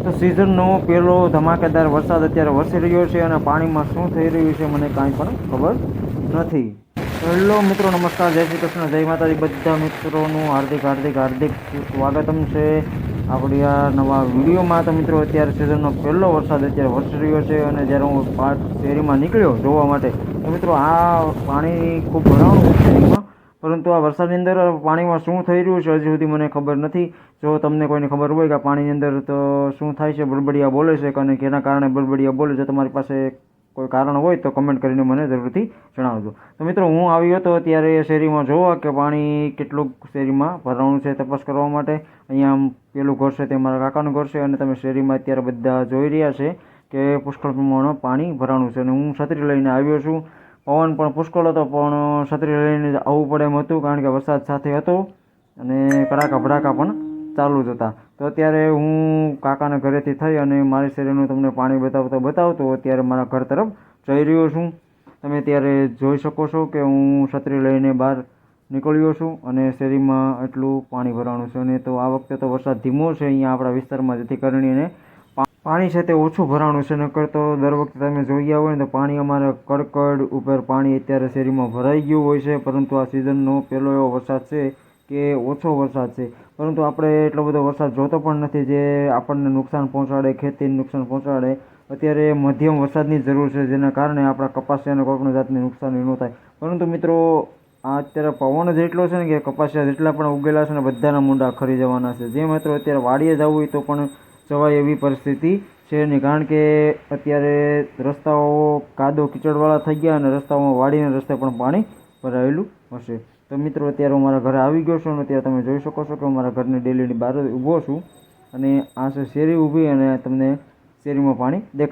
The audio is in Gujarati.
તો સિઝનનો પહેલો ધમાકેદાર વરસાદ અત્યારે વરસી રહ્યો છે અને પાણીમાં શું થઈ રહ્યું છે મને કાંઈ પણ ખબર નથી. હેલો મિત્રો, નમસ્કાર, જય શ્રી કૃષ્ણ, જય માતાજી. બધા મિત્રોનું હાર્દિક હાર્દિક હાર્દિક સ્વાગતમ છે આપણી આ નવા વિડીયોમાં. તો મિત્રો, અત્યારે સિઝનનો પહેલો વરસાદ અત્યારે વરસી રહ્યો છે અને જ્યારે હું શેરીમાં નીકળ્યો જોવા માટે તો મિત્રો આ પાણી ખૂબ ભરાણું છે શેરીમાં. પરંતુ આ વરસાદની અંદર પાણીમાં શું થઈ રહ્યું છે હજી સુધી મને ખબર નથી. જો તમને કોઈને ખબર હોય કે પાણીની અંદર તો શું થાય છે, બળબડિયા બોલે છે અને કેના કારણે બળબડિયા બોલે છે, તમારી પાસે કોઈ કારણ હોય તો કમેન્ટ કરીને મને જરૂરથી જણાવજો. તો મિત્રો, હું આવ્યો હતો ત્યારે શેરીમાં જોવા કે પાણી કેટલું શેરીમાં ભરાણું છે તપાસ કરવા માટે. અહીંયા પેલું ઘર છે તે મારા કાકાનું ઘર છે અને તમે શેરીમાં અત્યારે બધા જોઈ રહ્યા છે કે પુષ્કળ પ્રમાણમાં પાણી ભરાણું છે અને હું છત્રી લઈને આવ્યો છું. પવન પણ પુષ્કળ હતો પણ છત્રી લઈને આવવું પડે એમ હતું કારણ કે વરસાદ સાથે હતો અને કડાકા ભડાકા પણ ચાલુ જ હતા. તો અત્યારે હું કાકાના ઘરેથી થઈ અને મારી શેરીનું તમને પાણી બતાવતો અત્યારે મારા ઘર તરફ જઈ રહ્યો છું. તમે અત્યારે જોઈ શકો છો કે હું છત્રી લઈને બહાર નીકળ્યો છું અને શેરીમાં એટલું પાણી ભરાણું છે. અને તો આ વખતે તો વરસાદ ધીમો છે અહીંયા આપણા વિસ્તારમાં, જેથી કરીને પાણી છે તે ઓછું ભરાણું છે. નકર તો દર વખતે તમે જોઈ ગયા હોય ને તો પાણી અમારે કડકડ ઉપર પાણી અત્યારે શેરીમાં ભરાઈ ગયું હોય છે. પરંતુ આ સિઝનનો પહેલો એવો વરસાદ છે કે ઓછો વરસાદ છે, પરંતુ આપણે એટલો બધો વરસાદ જોતો પણ નથી જે આપણને નુકસાન પહોંચાડે, ખેતીને નુકસાન પહોંચાડે. અત્યારે મધ્યમ વરસાદની જરૂર છે જેના કારણે આપણા કપાસિયાને કોઈપણ જાતની નુકસાની ન થાય. પરંતુ મિત્રો, આ અત્યારે પવન જ એટલો છે ને કે કપાસિયા જેટલા પણ ઉગેલા છે ને બધાના મૂંડા ખરી જવાના છે. જે મિત્રો અત્યારે વાડીએ જવું હોય તો પણ જવાય એવી પરિસ્થિતિ છે નહીં, કારણ કે અત્યારે રસ્તાઓ કાદવ કીચડવાળા થઈ ગયા અને રસ્તાઓમાં વાડીના રસ્તે પણ પાણી ભરાયેલું હશે. તો મિત્રો, અત્યારે હું મારા ઘરે આવી ગયો છું અને અત્યારે તમે જોઈ શકો છો કે હું મારા ઘરની ડેલીની બહાર ઊભો છું અને આ છે શેરી ઊભી અને તમને શેરીમાં પાણી દેખાય.